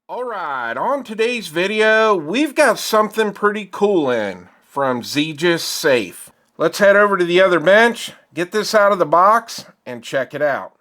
Alright, on today's video, we've got something pretty cool in from Zegis Safe. Let's head over to the other bench, get this out of the box, and check it out.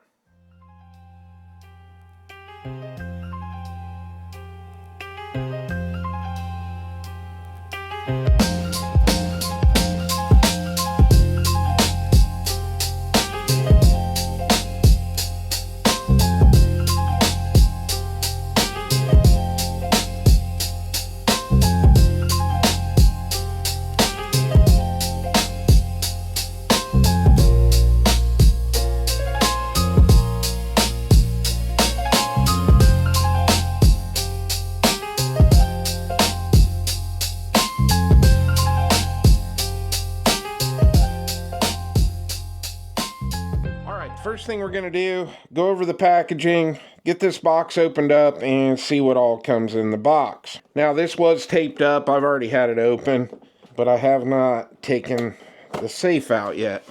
First thing we're going to do, go over the packaging, get this box opened up, and see what all comes in the box. Now, this was taped up. I've already had it open, but I have not taken the safe out yet.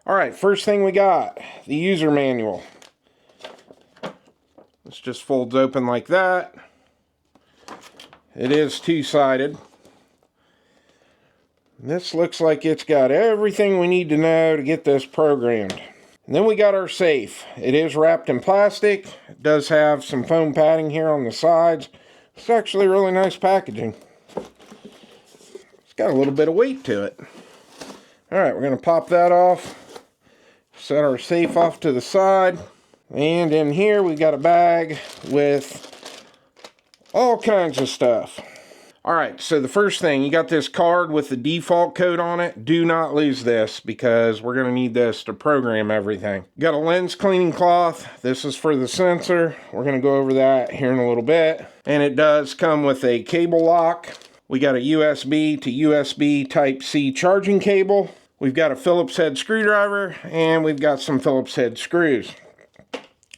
Alright, first thing we got, the user manual. This just folds open like that. It is two-sided. This looks like it's got everything we need to know to get this programmed. And then we got our safe. It is wrapped in plastic. It does have some foam padding here on the sides. It's actually really nice packaging. It's got a little bit of weight to it. Alright, we're going to pop that off. Set our safe off to the side. And in here we got a bag with all kinds of stuff. Alright, so the first thing, you got this card with the default code on it. Do not lose this because we're going to need this to program everything. You got a lens cleaning cloth. This is for the sensor. We're going to go over that here in a little bit. And it does come with a cable lock. We got a USB to USB Type-C charging cable. We've got a Phillips head screwdriver and we've got some Phillips head screws.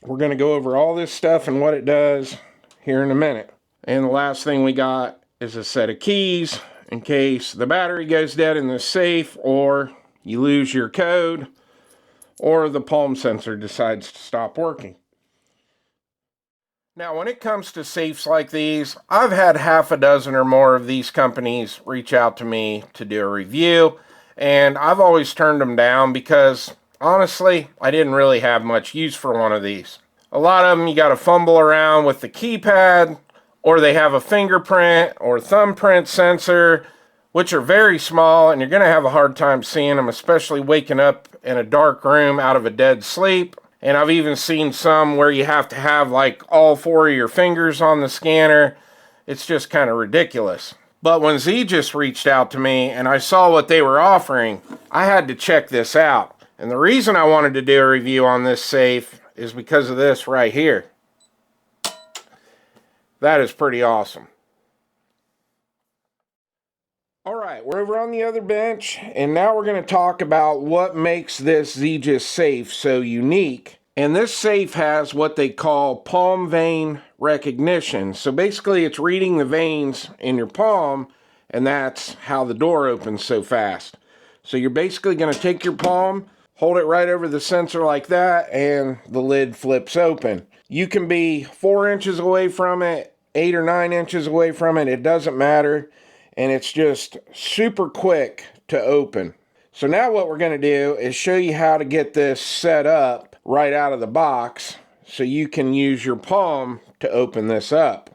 We're going to go over all this stuff and what it does here in a minute. And the last thing we got is a set of keys in case the battery goes dead in the safe, or you lose your code, or the palm sensor decides to stop working. Now, when it comes to safes like these, I've had half a dozen or more of these companies reach out to me to do a review, and I've always turned them down because, honestly, I didn't really have much use for one of these. A lot of them you got to fumble around with the keypad, or they have a fingerprint or thumbprint sensor, which are very small, and you're going to have a hard time seeing them, especially waking up in a dark room out of a dead sleep. And I've even seen some where you have to have like all four of your fingers on the scanner. It's just kind of ridiculous. But when Zegis reached out to me and I saw what they were offering, I had to check this out. And the reason I wanted to do a review on this safe is because of this right here. That is pretty awesome. Alright, we're over on the other bench, and now we're going to talk about what makes this Zegis safe so unique. And this safe has what they call palm vein recognition. So basically it's reading the veins in your palm, and that's how the door opens so fast. So you're basically going to take your palm, hold it right over the sensor like that, and the lid flips open. You can be 4 inches away from it, 8 or 9 inches away from it, it doesn't matter, and it's just super quick to open. So now what we're going to do is show you how to get this set up right out of the box so you can use your palm to open this up.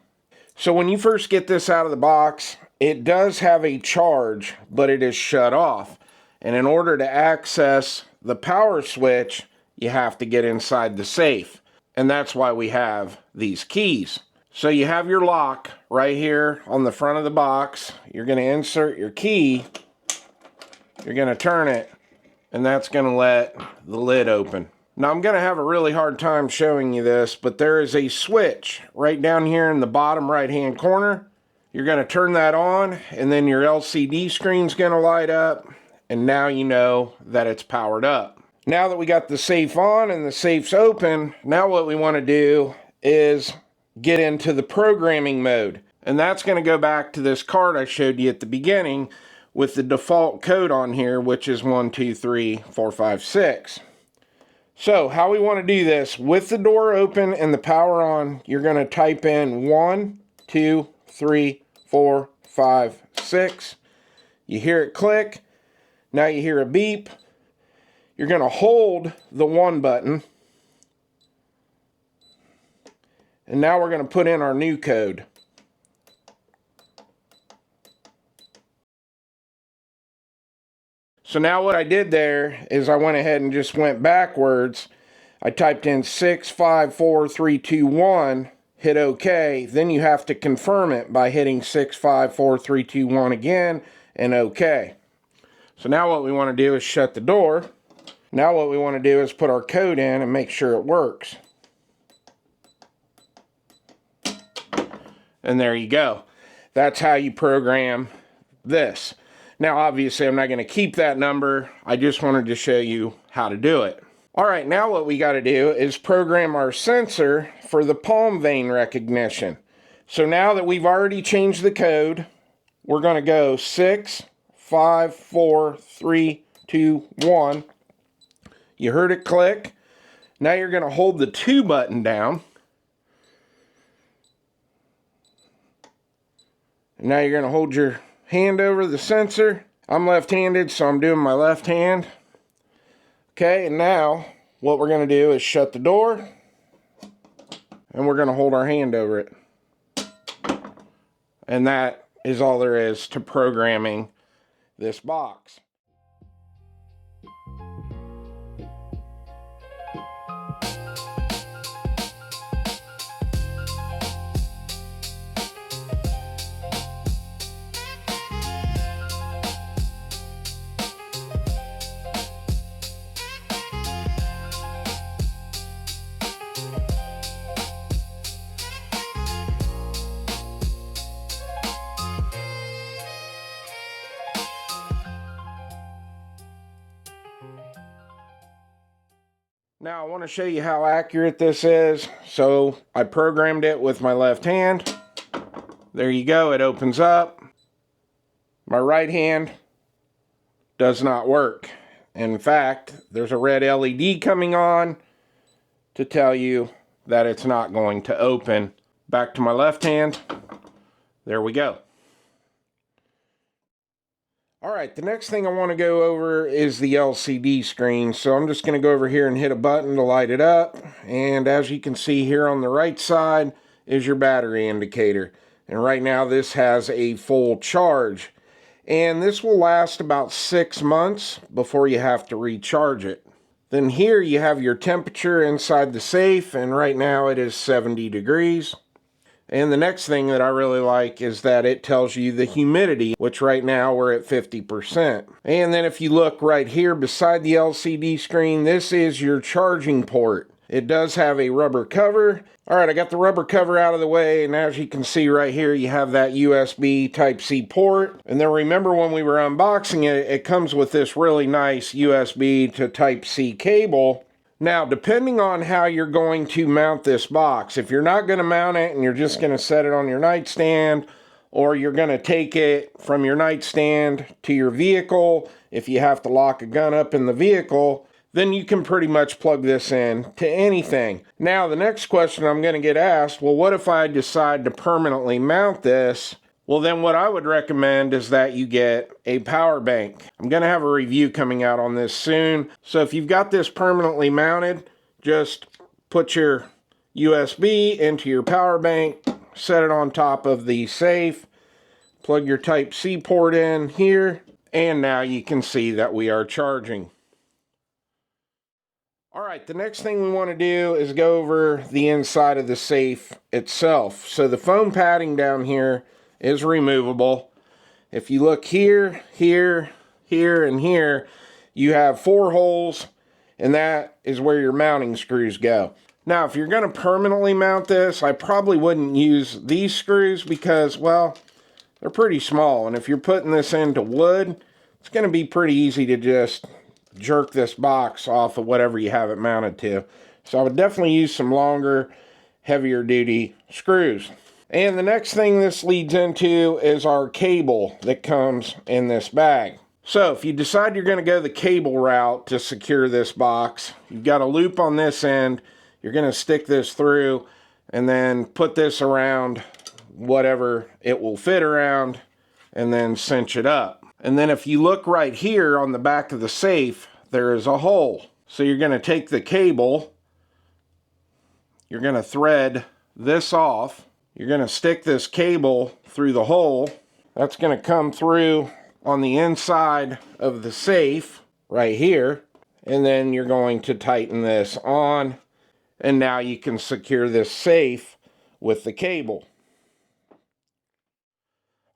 So when you first get this out of the box, it does have a charge, but it is shut off. And in order to access the power switch, you have to get inside the safe. And that's why we have these keys. So you have your lock right here on the front of the box. You're going to insert your key. You're going to turn it, and that's going to let the lid open. Now I'm going to have a really hard time showing you this, but there is a switch right down here in the bottom right-hand corner. You're going to turn that on, and then your LCD screen's going to light up, and now you know that it's powered up. Now that we got the safe on and the safe's open, now what we want to do is get into the programming mode. And that's going to go back to this card I showed you at the beginning with the default code on here, which is 1, 2, 3, 4, 5, 6. So how we want to do this, with the door open and the power on, you're going to type in 1, 2, 3, 4, 5, 6. You hear it click. Now you hear a beep. You're going to hold the 1 button. And now we're going to put in our new code. So now what I did there is I went ahead and just went backwards. I typed in 6, 5, 4, 3, 2, 1, hit OK. Then you have to confirm it by hitting 6, 5, 4, 3, 2, 1 again and OK. So now what we want to do is shut the door. Now what we want to do is put our code in and make sure it works. And there you go. That's how you program this. Now, obviously, I'm not going to keep that number. I just wanted to show you how to do it. All right, now what we got to do is program our sensor for the palm vein recognition. So now that we've already changed the code, we're going to go 6, 5, 4, 3, 2, 1. You heard it click. Now you're going to hold the 2 button down. And now you're going to hold your hand over the sensor. I'm left-handed, so I'm doing my left hand. Okay, and now what we're going to do is shut the door, and we're going to hold our hand over it. And that is all there is to programming this box. Now I want to show you how accurate this is. So I programmed it with my left hand. There you go, it opens up. My right hand does not work. In fact, there's a red LED coming on to tell you that it's not going to open. Back to my left hand. There we go. All right, the next thing I want to go over is the LCD screen. So I'm just going to go over here and hit a button to light it up. And as you can see here on the right side is your battery indicator. And right now this has a full charge. And this will last about 6 months before you have to recharge it. Then here you have your temperature inside the safe, and right now it is 70 degrees. And the next thing that I really like is that it tells you the humidity, which right now we're at 50%. And then if you look right here beside the LCD screen, this is your charging port. It does have a rubber cover. All right, I got the rubber cover out of the way, and as you can see right here, you have that USB Type-C port. And then remember when we were unboxing it, it comes with this really nice USB to Type-C cable. Now, depending on how you're going to mount this box, if you're not going to mount it and you're just going to set it on your nightstand, or you're going to take it from your nightstand to your vehicle, if you have to lock a gun up in the vehicle, then you can pretty much plug this in to anything. Now, the next question I'm going to get asked, well, what if I decide to permanently mount this? Well, then what I would recommend is that you get a power bank. I'm going to have a review coming out on this soon. So if you've got this permanently mounted, just put your USB into your power bank, set it on top of the safe, plug your Type-C port in here, and now you can see that we are charging. All right, the next thing we want to do is go over the inside of the safe itself. So the foam padding down here is removable. If you look here, here, here, and here, you have 4 holes, and that is where your mounting screws go. Now, if you're going to permanently mount this, I probably wouldn't use these screws because, well, they're pretty small, and if you're putting this into wood, it's going to be pretty easy to just jerk this box off of whatever you have it mounted to. So I would definitely use some longer, heavier duty screws. And the next thing this leads into is our cable that comes in this bag. So if you decide you're going to go the cable route to secure this box, you've got a loop on this end. You're going to stick this through and then put this around whatever it will fit around and then cinch it up. And then if you look right here on the back of the safe, there is a hole. So you're going to take the cable, you're going to thread this off, you're going to stick this cable through the hole. That's going to come through on the inside of the safe right here, and then you're going to tighten this on, and now you can secure this safe with the cable.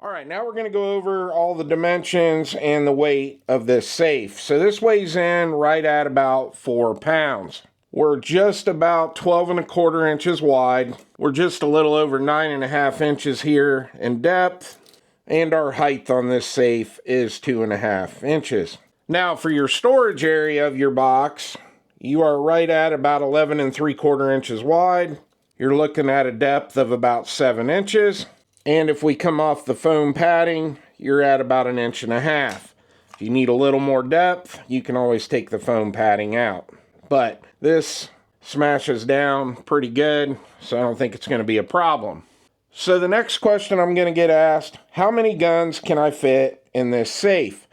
Alright, now we're going to go over all the dimensions and the weight of this safe. So this weighs in right at about 4 pounds. We're just about 12¼ inches wide. We're just a little over 9½ inches here in depth. And our height on this safe is 2½ inches. Now for your storage area of your box, you are right at about 11¾ inches wide. You're looking at a depth of about 7 inches. And if we come off the foam padding, you're at about 1.5 inches. If you need a little more depth, you can always take the foam padding out. But this smashes down pretty good, so I don't think it's going to be a problem. So the next question I'm going to get asked, how many guns can I fit in this safe?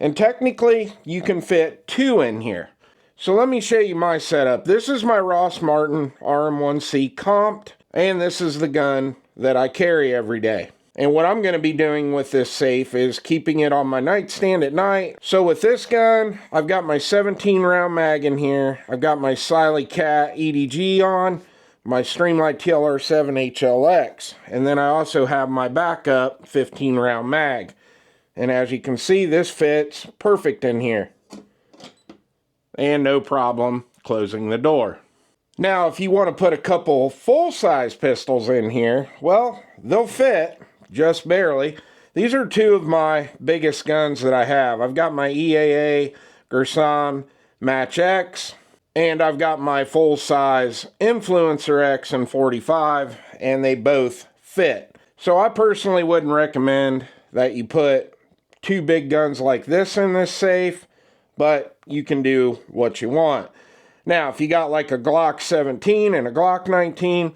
And technically, you can fit 2 in here. So let me show you my setup. This is my Ross Martin RM1C comped, and this is the gun that I carry every day. And what I'm going to be doing with this safe is keeping it on my nightstand at night. So with this gun, I've got my 17-round mag in here. I've got my Siley Cat EDG on, my Streamlight TLR7 HLX, and then I also have my backup 15-round mag. And as you can see, this fits perfect in here. And no problem closing the door. Now, if you want to put a couple full-size pistols in here, well, they'll fit, just barely. These are 2 of my biggest guns that I have. I've got my EAA Gerson Match X, and I've got my full-size Influencer X and 45, and they both fit. So I personally wouldn't recommend that you put 2 big guns like this in this safe, but you can do what you want. Now, if you got like a Glock 17 and a Glock 19,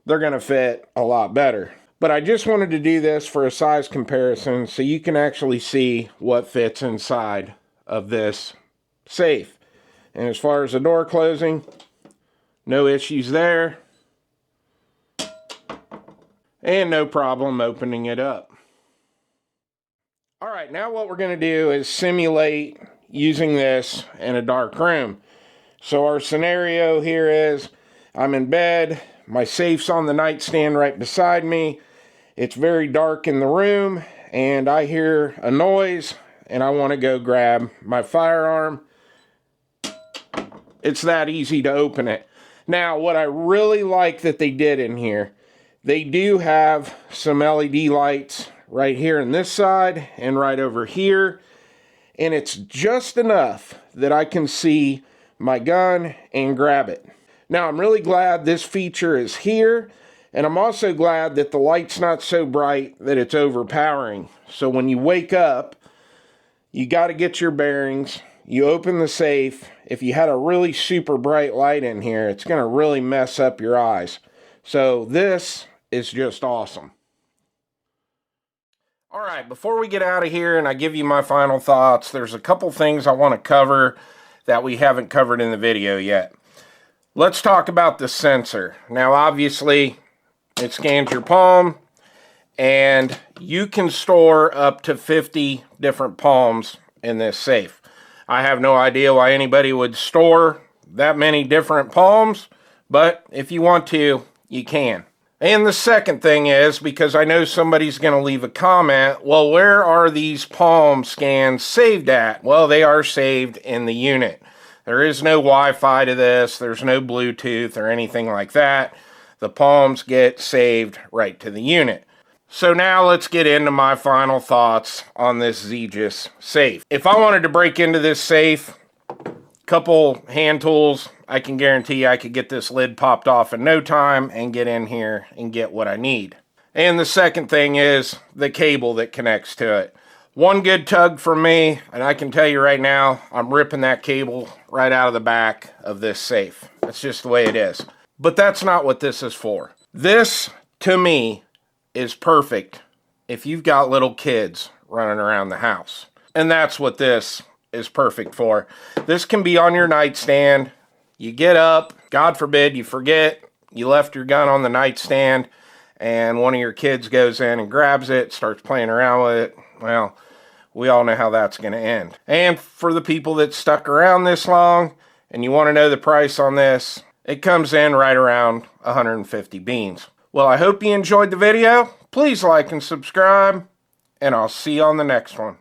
they're going to fit a lot better. But I just wanted to do this for a size comparison so you can actually see what fits inside of this safe. And as far as the door closing, no issues there. And no problem opening it up. Alright, now what we're going to do is simulate using this in a dark room. So our scenario here is I'm in bed, my safe's on the nightstand right beside me, it's very dark in the room, and I hear a noise, and I want to go grab my firearm. It's that easy to open it. Now, what I really like that they did in here, they do have some LED lights right here on this side and right over here, and it's just enough that I can see my gun and grab it. Now, I'm really glad this feature is here, and I'm also glad that the light's not so bright that it's overpowering. So when you wake up, you got to get your bearings. You open the safe. If you had a really super bright light in here, it's going to really mess up your eyes. So this is just awesome. All right, before we get out of here and I give you my final thoughts, there's a couple things I want to cover that we haven't covered in the video yet. Let's talk about the sensor. Now, obviously, it scans your palm, and you can store up to 50 different palms in this safe. I have no idea why anybody would store that many different palms, but if you want to, you can. And the second thing is, because I know somebody's going to leave a comment, well, where are these palm scans saved at? Well, they are saved in the unit. There is no Wi-Fi to this. There's no Bluetooth or anything like that. The palms get saved right to the unit. So now let's get into my final thoughts on this Zegis safe. If I wanted to break into this safe, couple hand tools, I can guarantee I could get this lid popped off in no time and get in here and get what I need. And the second thing is the cable that connects to it. One good tug from me, and I can tell you right now, I'm ripping that cable right out of the back of this safe. That's just the way it is. But that's not what this is for. This, to me, is perfect if you've got little kids running around the house. And that's what this is perfect for. This can be on your nightstand. You get up, God forbid you forget, you left your gun on the nightstand, and one of your kids goes in and grabs it, starts playing around with it. Well, we all know how that's going to end. And for the people that stuck around this long and you want to know the price on this, it comes in right around 150 beans. Well, I hope you enjoyed the video. Please like and subscribe, and I'll see you on the next one.